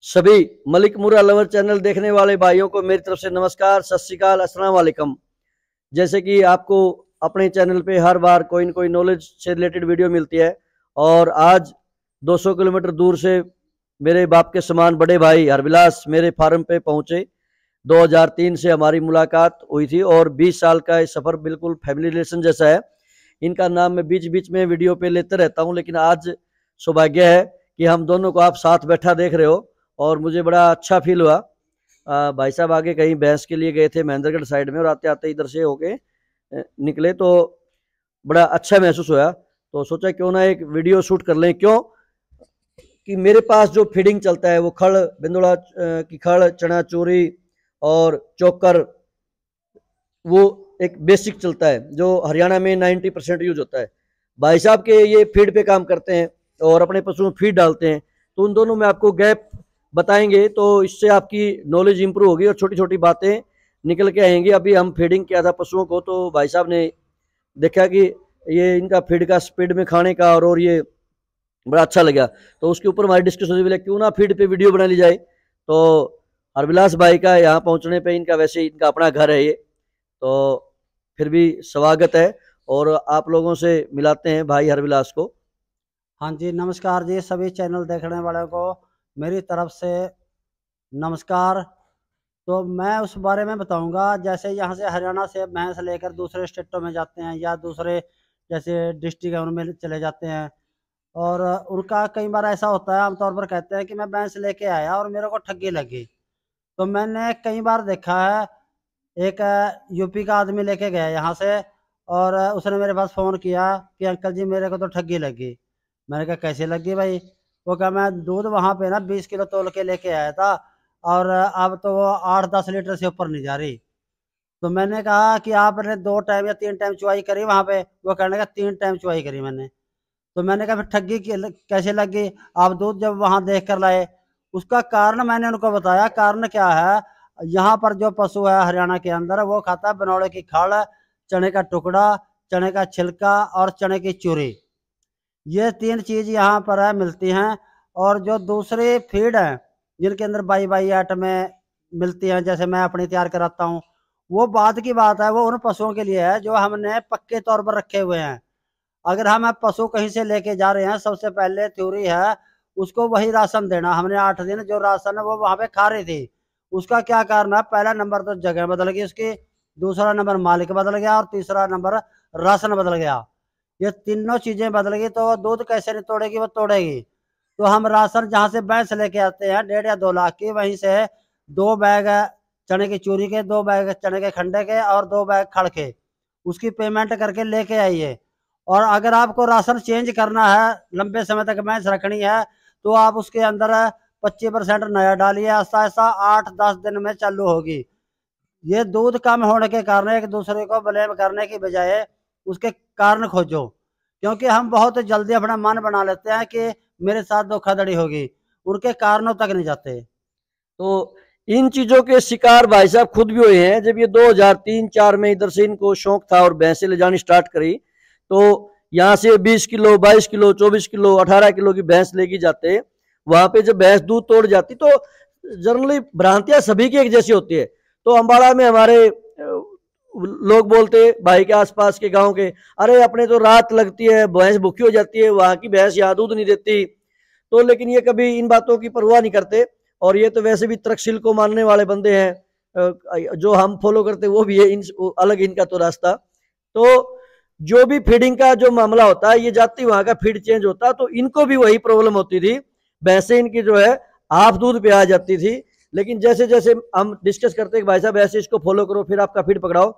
सभी मलिक मुर्रा lover channel देखने वाले भाइयों को मेरी तरफ से नमस्कार, सत श्री अकाल, अस्सलाम वालेकुम। जैसे कि आपको अपने चैनल पे हर बार कोई न कोई नॉलेज से रिलेटेड वीडियो मिलती है और आज 200 किलोमीटर दूर से मेरे बाप के समान बड़े भाई हरविलास मेरे फार्म पे पहुंचे। 2003 से हमारी मुलाकात हुई थी और 20 साल का ये सफ़र बिल्कुल फैमिली रिलेशन जैसा है। इनका नाम मैं बीच बीच में वीडियो पे लेते रहता हूँ, लेकिन आज सौभाग्य है कि हम दोनों को आप साथ बैठा देख रहे हो और मुझे बड़ा अच्छा फील हुआ। भाई साहब आगे कहीं भैंस के लिए गए थे महेंद्रगढ़ साइड में और आते आते इधर से होके निकले तो बड़ा अच्छा महसूस हुआ। तो सोचा क्यों ना एक वीडियो शूट कर लें, क्यों कि मेरे पास जो फीडिंग चलता है वो खड़ बिंदुड़ा की खड़, चना चोरी और चोकर, वो एक बेसिक चलता है जो हरियाणा में 90% यूज होता है। भाई साहब के ये फीड पे काम करते हैं और अपने पशुओं में फीड डालते हैं, तो उन दोनों में आपको गैप बताएंगे तो इससे आपकी नॉलेज इंप्रूव होगी और छोटी छोटी बातें निकल के आएंगी। अभी हम फीडिंग किया था पशुओं को तो भाई साहब ने देखा कि ये इनका फीड का स्पीड में खाने का और ये बड़ा अच्छा लगा, तो उसके ऊपर हमारी डिस्कशन हुई क्यों ना फीड पे वीडियो बना ली जाए। तो हरविलास भाई का यहाँ पहुँचने पे इनका वैसे इनका अपना घर है ये, तो फिर भी स्वागत है और आप लोगों से मिलाते हैं भाई हरविलास को। हाँ जी, नमस्कार जी। सभी चैनल देखने वालों को मेरी तरफ से नमस्कार। तो मैं उस बारे में बताऊंगा, जैसे यहाँ से हरियाणा से भैंस लेकर दूसरे स्टेटों में जाते हैं या दूसरे जैसे डिस्ट्रिक्ट है उनमें चले जाते हैं, और उनका कई बार ऐसा होता है, आमतौर पर कहते हैं कि मैं भैंस लेके आया और मेरे को ठगी लगी। तो मैंने कई बार देखा है, एक यूपी का आदमी लेके गया यहाँ से और उसने मेरे पास फ़ोन किया कि अंकल जी मेरे को तो ठगी लगी। मैंने कहा कैसे लगी भाई? वो कहा मैं दूध वहाँ पे ना 20 किलो तोल के लेके आया था और अब तो वो 8-10 लीटर से ऊपर नहीं जा रही। तो मैंने कहा कि आपने 2 टाइम या 3 टाइम चुवाई करी वहाँ पे? वो कहने लगा 3 टाइम चुवाई करी मैंने। तो मैंने कहा फिर ठगी कैसे लगी? आप दूध जब वहाँ देख कर लाए? उसका कारण मैंने उनको बताया। कारण क्या है, यहाँ पर जो पशु है हरियाणा के अंदर वो खाता है बनौड़े की खाल, चने का टुकड़ा, चने का छिलका और चने की चूरी। ये 3 चीज़ यहाँ पर है मिलती हैं। और जो दूसरी फीड है जिनके अंदर बाई आइटमें मिलती हैं, जैसे मैं अपनी तैयार कराता हूँ, वो बाद की बात है। वो उन पशुओं के लिए है जो हमने पक्के तौर पर रखे हुए हैं। अगर हम पशु कहीं से लेके जा रहे हैं, सबसे पहले थ्योरी है उसको वही राशन देना। हमने 8 दिन जो राशन है वो वहाँ पे खा रही थी। उसका क्या कारण है? पहला नंबर तो जगह बदल गई उसकी, दूसरा नंबर मालिक बदल गया और तीसरा नंबर राशन बदल गया। ये तीनों चीजें बदल गई तो दूध कैसे नहीं तोड़ेगी? वो तोड़ेगी। तो हम राशन जहाँ से भैंस लेके आते हैं 1.5 या 2 लाख की, वहीं से 2 बैग चने की चूरी के, 2 बैग चने के खंडे के और 2 बैग खड़ के, उसकी पेमेंट करके लेके आइए। और अगर आपको राशन चेंज करना है, लंबे समय तक भैंस रखनी है, तो आप उसके अंदर 25% नया डालिए। ऐसा ऐसा 8-10 दिन में चालू होगी। ये दूध कम होने के कारण एक दूसरे को ब्लेम करने की बजाय उसके कारण खोजो, क्योंकि हम बहुत जल्दी अपना मन बना लेते हैं कि मेरे साथ धोखाधड़ी होगी, उनके कारणों तक नहीं जाते। तो इन चीजों के शिकार भाई साहब खुद भी हुए हैं। जब ये 2003-4 में इधर से इनको शौक था और भैंसे ले जानी स्टार्ट करी, तो यहाँ से 20 किलो 22 किलो 24 किलो 18 किलो की भैंस लेके जाते। वहां पे जब भैंस दूध तोड़ जाती तो जनरली भ्रांतियां सभी की एक जैसी होती है। तो अम्बाड़ा में हमारे लोग बोलते भाई के आसपास के गांव के, अरे अपने तो रात लगती है भैंस भूखी हो जाती है, वहां की भैंस यहाँ दूध नहीं देती। तो लेकिन ये कभी इन बातों की परवाह नहीं करते और ये तो वैसे भी तर्कशील को मानने वाले बंदे हैं। जो हम फॉलो करते वो भी है अलग इनका तो रास्ता। तो जो भी फीडिंग का जो मामला होता है, ये जाती वहां का फीड चेंज होता तो इनको भी वही प्रॉब्लम होती थी। भैंसे इनकी जो है हाफ दूध पे आ जाती थी। लेकिन जैसे जैसे हम डिस्कस करते हैं कि भाई साहब ऐसे इसको फॉलो करो फिर आपका फीड पकड़ाओ,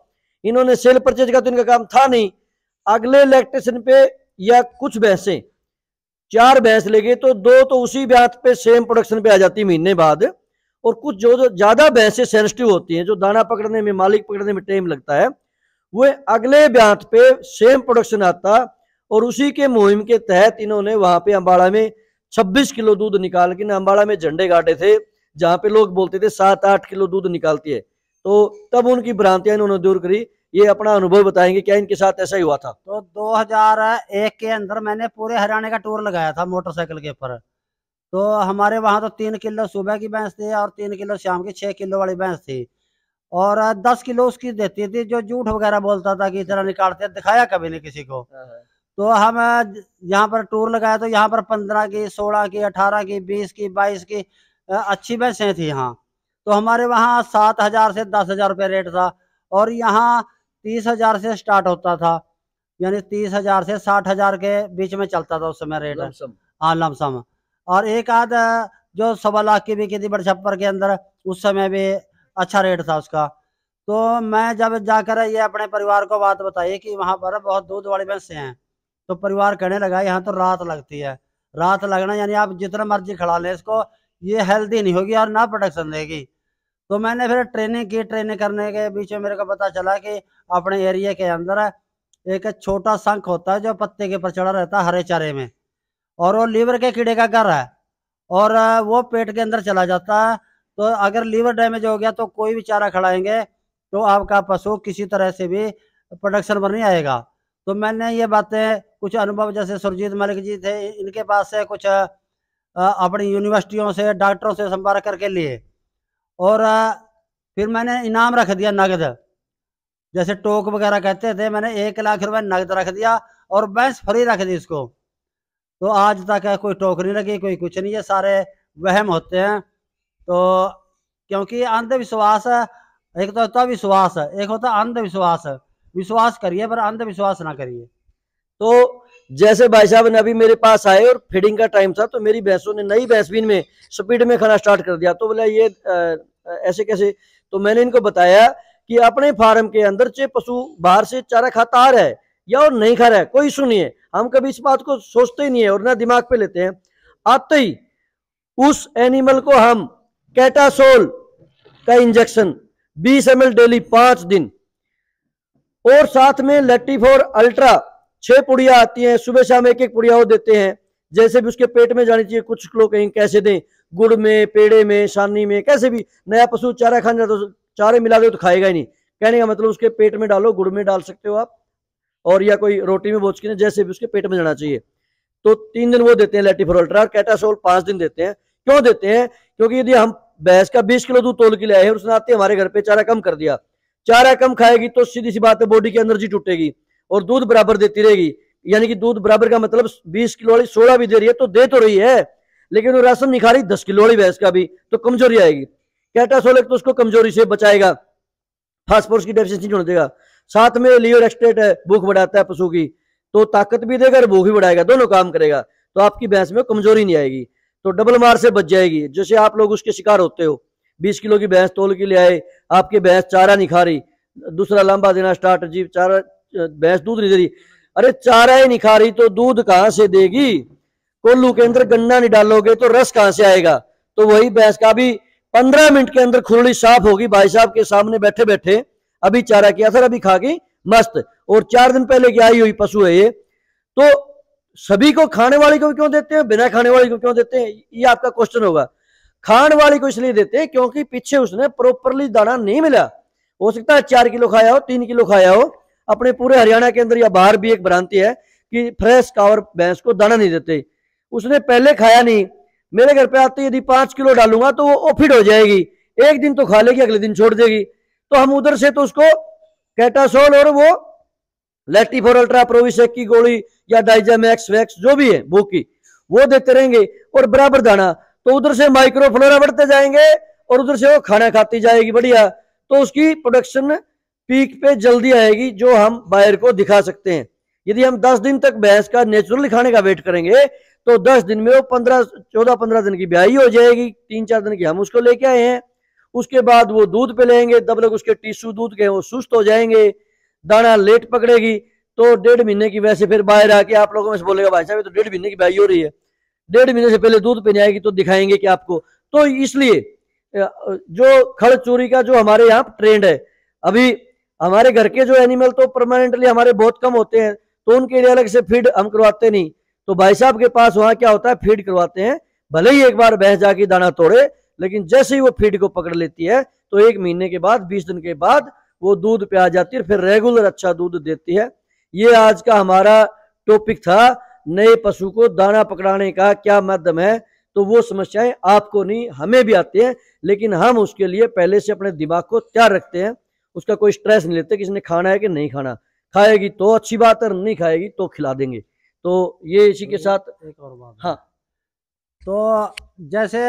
इन्होंने सेल परचेज का तो इनका काम था नहीं। अगले लैक्टेशन पे या कुछ भैंसे 4 भैंस लेके तो 2 तो उसी ब्यात पे सेम प्रोडक्शन पे आ जाती महीने बाद। और कुछ जो जो ज्यादा भैंसे सेंसिटिव होती हैं, जो दाना पकड़ने में मालिक पकड़ने में टाइम लगता है, वो अगले ब्यात पे सेम प्रोडक्शन आता। और उसी के मुहिम के तहत इन्होंने वहां पे अम्बाड़ा में 26 किलो दूध निकाल के अम्बाड़ा में झंडे गाड़े थे, जहां पे लोग बोलते थे 7-8 किलो दूध निकालती है। तो तब उनकी भ्रांतियां इन्होंने दूर करी। ये अपना अनुभव बताएंगे, क्या इनके साथ ऐसा ही हुआ था? तो 2001 के अंदर मैंने पूरे हरियाणा का टूर लगाया था मोटरसाइकिल के ऊपर। तो हमारे वहाँ तो 3 किलो सुबह की भैंस थी और 3 किलो शाम की, 6 किलो वाली भैंस थी। और 10 किलो उसकी देती थी। जो झूठ वगैरह बोलता था कि इतना निकालते, दिखाया कभी नहीं किसी को। तो हम यहाँ पर टूर लगाया तो यहाँ पर 15 की, 16 की, 18 की, 20 की, 22 की अच्छी भैंसें थी यहाँ। तो हमारे वहाँ 7,000 से 10,000 रुपये रेट था, और यहाँ 30,000 से स्टार्ट होता था, यानी 30,000 से 60,000 के बीच में चलता था उस समय रेट। हाँ, लमसम। और एक आध जो 1.25 लाख की बिकी थी बड़ छप्पर के अंदर, उस समय भी अच्छा रेट था उसका। तो मैं जब जाकर ये अपने परिवार को बात बताई कि वहाँ पर बहुत दूध वाली भैंसें हैं, तो परिवार कहने लगा यहाँ तो रात लगती है। रात लगना यानी आप जितना मर्जी खड़ा लें इसको, ये हेल्दी नहीं होगी और ना प्रोडक्शन देगी। तो मैंने फिर ट्रेनिंग की। ट्रेनिंग करने के बीच में मेरे को पता चला कि अपने एरिया के अंदर एक छोटा शंख होता है जो पत्ते के ऊपर चढ़ा रहता है हरे चारे में, और वो लीवर के कीड़े का घर है, और वो पेट के अंदर चला जाता है। तो अगर लीवर डैमेज हो गया तो कोई भी चारा खिलाएंगे तो आपका पशु किसी तरह से भी प्रोडक्शन पर नहीं आएगा। तो मैंने ये बातें कुछ अनुभव, जैसे सुरजीत मलिक जी थे, इनके पास से कुछ अपनी यूनिवर्सिटियों से, डॉक्टरों से संपर्क करके लिए, और फिर मैंने इनाम रख दिया नगद, जैसे टोक वगैरह कहते थे। मैंने 1 लाख रुपए नगद रख दिया और भैंस फ्री रख दी इसको। तो आज तक कोई टोक नहीं लगी, कोई कुछ नहीं। ये सारे वहम होते हैं। तो क्योंकि अंधविश्वास, एक तो होता विश्वास, एक होता अंधविश्वास। विश्वास करिए पर अंधविश्वास ना करिए। तो जैसे भाई साहब ने अभी मेरे पास आए और फीडिंग का टाइम था, तो मेरी भैंसों ने नई भैंसबीन में स्पीड में खाना स्टार्ट कर दिया। तो बोला ये ऐसे कैसे? तो मैंने इनको बताया कि अपने फार्म के अंदर चाहे पशु बाहर से चारा खाता आ रहा है या और नहीं खा रहा है, कोई इशू नहीं है। हम कभी इस बात को सोचते ही नहीं है और ना दिमाग पे लेते हैं। आते ही उस एनिमल को हम कैटासोल का इंजेक्शन 20 ml डेली 5 दिन, और साथ में लेटिफोर अल्ट्रा 6 पुड़िया आती हैं, सुबह शाम एक एक पुड़िया वो देते हैं। जैसे भी उसके पेट में जानी चाहिए। कुछ लोग कहीं कैसे दें, गुड़ में, पेड़े में, सानी में, कैसे भी। नया पशु चारा खाना तो चारे मिला दो तो खाएगा ही नहीं। कहने का मतलब उसके पेट में डालो, गुड़ में डाल सकते हो आप, और या कोई रोटी में बोझ के, जैसे भी उसके पेट में जाना चाहिए। तो 3 दिन वो देते हैं लेटिफोर अल्ट्रा, और कैटासोल 5 दिन देते हैं। क्यों देते हैं? क्योंकि यदि हम भैंस का 20 किलो दूध तोल के ले आए और उसने आते हमारे घर पे चारा कम कर दिया, चारा कम खाएगी तो सीधी सी बात है बॉडी की एनर्जी टूटेगी और दूध बराबर देती रहेगी। यानी कि दूध बराबर का मतलब 20 किलो वाली 16 भी दे रही है तो दे तो रही है, लेकिन वो राशन नहीं खा रही 10 किलो वाली भैंस का भी, तो कमजोरी आएगी। कैटासोल एक तो उसको कमजोरी से बचाएगा, फास्फोरस की डेफिशिएंसी नहीं होने देगा। साथ में लीवर एक्सट्रेट है, भूख बढ़ाता है पशु की, तो ताकत भी देगा और भूख भी बढ़ाएगा, दोनों काम करेगा। तो आपकी भैंस में कमजोरी नहीं आएगी, तो डबल मार से बच जाएगी। जैसे आप लोग उसके शिकार होते हो, 20 किलो की भैंस तोल के ले आए, आपकी भैंस चारा नहीं खा रही, दूसरा लंबा देना स्टार्ट, जी चारा, भैंस दूध नहीं दे रही। अरे चारा ही नहीं खा रही तो दूध कहां से देगी? कोल्लू के अंदर गन्ना नहीं डालोगे तो रस कहां से आएगा? तो वही भैंस का भी 15 मिनट के अंदर खुरड़ी साफ होगी। भाई साहब के सामने बैठे बैठे अभी चारा किया सर, अभी खा गई मस्त, और 4 दिन पहले की आई हुई पशु है ये। तो सभी को, खाने वाली को क्यों देते हैं, बिना खाने वाली को क्यों देते हैं, ये आपका क्वेश्चन होगा। खाने वाली को इसलिए देते हैं क्योंकि पीछे उसने प्रॉपरली दाना नहीं मिला। हो सकता है 4 किलो खाया हो, 3 किलो खाया हो। अपने पूरे हरियाणा के अंदर या बाहर भी एक भ्रांति है कि फ्रेश कावर भैंस को दाना नहीं देते, उसने पहले खाया नहीं। मेरे घर पे आते यदि 5 किलो डालूंगा तो वो ओफिड हो जाएगी, एक दिन तो खा लेगी, अगले दिन छोड़ देगी। तो हम उधर से तो उसको कैटासोल और वो लेटिफोर अल्ट्रा, प्रोविसेक की गोली या डाइजामैक्स वैक्स जो भी है भूख की, वो देते रहेंगे और बराबर दाना। तो उधर से माइक्रोफ्लोरा बढ़ते जाएंगे और उधर से वो खाना खाती जाएगी बढ़िया। तो उसकी प्रोडक्शन पीक पे जल्दी आएगी, जो हम बायर को दिखा सकते हैं। यदि हम 10 दिन तक भैंस का नेचुरली खाने का वेट करेंगे तो 10 दिन में वो 14-15 दिन की ब्याही हो जाएगी। 3-4 दिन की हम उसको लेके आए हैं। उसके बाद वो दूध पे लेंगे, तब तक उसके टिश्यू दूध के वो सुस्त हो जाएंगे, दाना लेट पकड़ेगी। तो 1.5 महीने की वैसे फिर बाहर आके आप लोगों में से बोलेगा भाई साहब तो 1.5 महीने की ब्याही हो रही है, 1.5 महीने से पहले दूध पीने आएगी तो दिखाएंगे कि आपको। तो इसलिए जो खड़ चोरी का जो हमारे यहाँ ट्रेंड है, अभी हमारे घर के जो एनिमल तो परमानेंटली हमारे बहुत कम होते हैं, तो उनके लिए अलग से फीड हम करवाते नहीं। तो भाई साहब के पास वहां क्या होता है, फीड करवाते हैं। भले ही एक बार भैंस जाके दाना तोड़े, लेकिन जैसे ही वो फीड को पकड़ लेती है तो 1 महीने के बाद, 20 दिन के बाद वो दूध पे आ जाती है, फिर रेगुलर अच्छा दूध देती है। ये आज का हमारा टॉपिक था, नए पशु को दाना पकड़ाने का क्या माध्यम है। तो वो समस्याएं आपको नहीं, हमें भी आती हैं, लेकिन हम उसके लिए पहले से अपने दिमाग को तैयार रखते हैं, उसका कोई स्ट्रेस नहीं लेते कि इसने खाना है कि नहीं खाना, खाएगी तो अच्छी बात है, नहीं खाएगी तो खिला देंगे। तो ये इसी के साथ एक और बात, हाँ, तो जैसे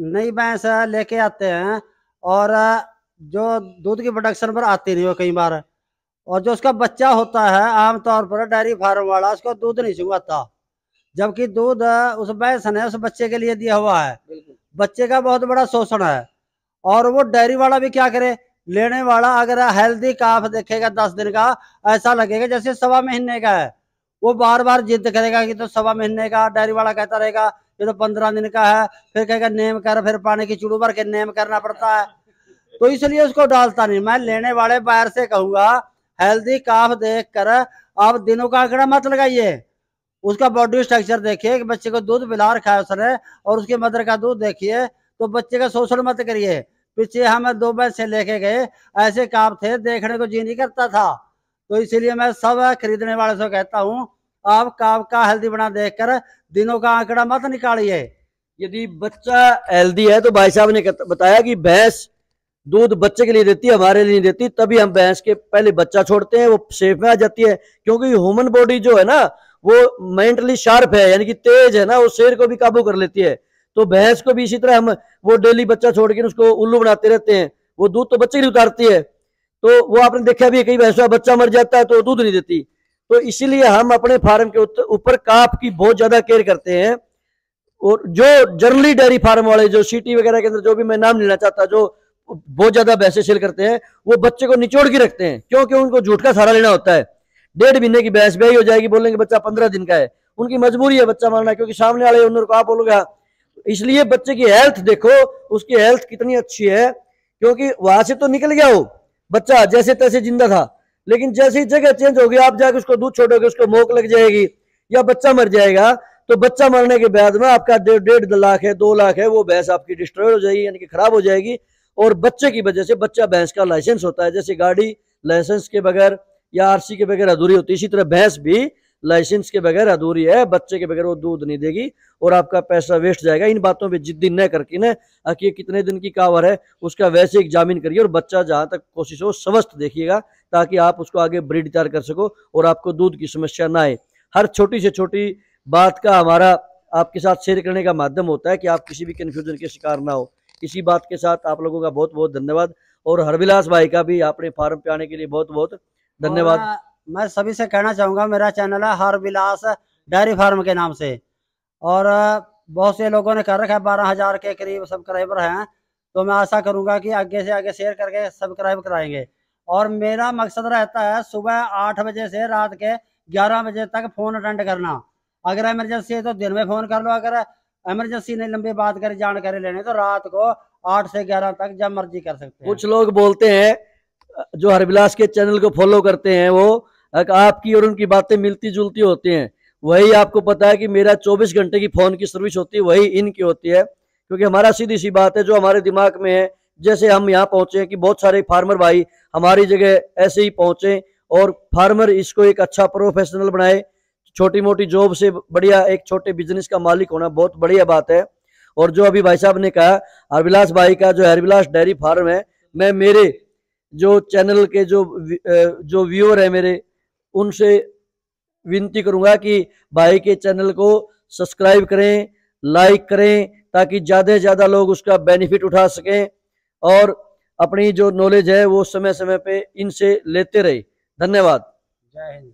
नई भैंस लेके आते हैं और जो दूध की प्रोडक्शन पर आती नहीं हो कई बार, और जो उसका बच्चा होता है आमतौर पर डेयरी फार्म वाला उसको दूध नहीं चुंगाता, जबकि दूध उस भैंस ने उस बच्चे के लिए दिया हुआ है। बच्चे का बहुत बड़ा शोषण है। और वो डेयरी वाला भी क्या करे, लेने वाला अगर हेल्दी काफ देखेगा 10 दिन का, ऐसा लगेगा जैसे 1.25 महीने का है, वो बार बार जिद करेगा कि तो 1.25 महीने का। डेयरी वाला कहता रहेगा ये तो 15 दिन का है, फिर कहेगा नेम कर, फिर पानी की चुड़ू भर के नेम करना पड़ता है, तो इसलिए उसको डालता नहीं। मैं लेने वाले बाहर से कहूंगा हेल्दी काफ देख कर आप दिनों का आंकड़ा मत लगाइए, उसका बॉडी स्ट्रक्चर देखिए कि बच्चे को दूध पिला रखा है उसने, और उसके मदर का दूध देखिए, तो बच्चे का शोषण मत करिए। पीछे हम 2 भैंसे लेके गए, ऐसे काफ थे देखने को जी नहीं करता था। तो इसीलिए मैं सब खरीदने वाले से कहता हूँ आप काफ का हेल्दी बना देखकर दिनों का आंकड़ा मत निकालिए। यदि बच्चा हेल्दी है तो भाई साहब ने बताया कि भैंस दूध बच्चे के लिए देती है, हमारे लिए नहीं देती, तभी हम भैंस के पहले बच्चा छोड़ते हैं, वो शेप में आ जाती है। क्योंकि ह्यूमन बॉडी जो है ना वो मेंटली शार्प है, यानी कि तेज है ना, वो शेर को भी काबू कर लेती है। तो भैंस को भी इसी तरह हम वो डेली बच्चा छोड़ के उसको उल्लू बनाते रहते हैं, वो दूध तो बच्चे ही उतारती है। तो वो आपने देखा भी है, कई भैंसों का बच्चा मर जाता है तो दूध नहीं देती। तो इसीलिए हम अपने फार्म के ऊपर काफ की बहुत ज्यादा केयर करते हैं। और जो जनरली डेयरी फार्म वाले जो सिटी वगैरह के अंदर, जो भी मैं नाम लेना चाहता, जो बहुत ज्यादा भैंसे सेल करते हैं, वो बच्चे को निचोड़ के रखते हैं, क्योंकि उनको झूठ का सहारा लेना होता है। 1.5 महीने की भैंस ब्याही हो जाएगी, बोलेंगे बच्चा 15 दिन का है, उनकी मजबूरी है बच्चा मारना, क्योंकि सामने वाले ओनर को आप बोलोगे। इसलिए बच्चे की हेल्थ देखो, उसकी हेल्थ कितनी अच्छी है, क्योंकि वहां से तो निकल गया वो बच्चा जैसे तैसे जिंदा था, लेकिन जैसे ही जगह चेंज हो गई, आप जाके उसको दूध छोड़ोगे, उसको मोक लग जाएगी या बच्चा मर जाएगा, तो बच्चा मरने के बाद में आपका 1.5 लाख है, 2 लाख है, वो भैंस आपकी डिस्ट्रॉय हो जाएगी, यानी कि खराब हो जाएगी। और बच्चे की वजह से, बच्चा भैंस का लाइसेंस होता है, जैसे गाड़ी लाइसेंस के बगैर या आरसी के बगैर अधूरी होती है, इसी तरह भैंस भी लाइसेंस के बगैर अधूरी है। बच्चे के बगैर वो दूध नहीं देगी और आपका पैसा वेस्ट जाएगा। इन बातों पे जिद्दी न करके न कि कितने दिन की कावर है, उसका वैसे एग्जामिन करिए, और बच्चा जहां तक कोशिश हो स्वस्थ देखिएगा, ताकि आप उसको आगे ब्रीड तैयार कर सको और आपको दूध की समस्या ना आए। हर छोटी से छोटी बात का हमारा आपके साथ शेयर करने का माध्यम होता है कि आप किसी भी कंफ्यूजन के शिकार ना हो। इसी बात के साथ आप लोगों का बहुत बहुत धन्यवाद, और हरविलास भाई का भी अपने फार्म पे आने के लिए बहुत बहुत धन्यवाद। मैं सभी से कहना चाहूंगा, मेरा चैनल है हरविलास डेयरी फार्म के नाम से, और बहुत से लोगों ने कर रखा है, 12,000 के करीब सब्सक्राइबर हैं। तो मैं आशा करूंगा कि आगे से आगे शेयर करके सब्सक्राइब कराएंगे। और मेरा मकसद रहता है सुबह 8 बजे से रात के 11 बजे तक फोन अटेंड करना। अगर इमरजेंसी है तो दिन में फोन कर लो, अगर इमरजेंसी नहीं, लंबी बात करें, जानकारी लेने, तो रात को 8 से 11 तक जब मर्जी कर सकते हैं। कुछ लोग बोलते हैं जो हरविलास के चैनल को फॉलो करते हैं, वो आपकी और उनकी बातें मिलती जुलती होती हैं। वही आपको पता है कि मेरा 24 घंटे की फोन की सर्विस होती है, वही इनकी होती है, क्योंकि हमारा सीधी सी बात है जो हमारे दिमाग में है। जैसे हम यहाँ पहुंचे हैं कि बहुत सारे फार्मर भाई हमारी जगह ऐसे ही पहुंचे और फार्मर इसको एक अच्छा प्रोफेशनल बनाए। छोटी मोटी जॉब से बढ़िया एक छोटे बिजनेस का मालिक होना बहुत बढ़िया बात है। और जो अभी भाई साहब ने कहा, हरविलास भाई का जो हरविलास डेयरी फार्म है, मैं मेरे जो चैनल के जो व्यूअर है मेरे, उनसे विनती करूंगा कि भाई के चैनल को सब्सक्राइब करें, लाइक करें, ताकि ज़्यादा से ज़्यादा लोग उसका बेनिफिट उठा सकें और अपनी जो नॉलेज है वो समय समय पे इनसे लेते रहे। धन्यवाद। जय हिंद।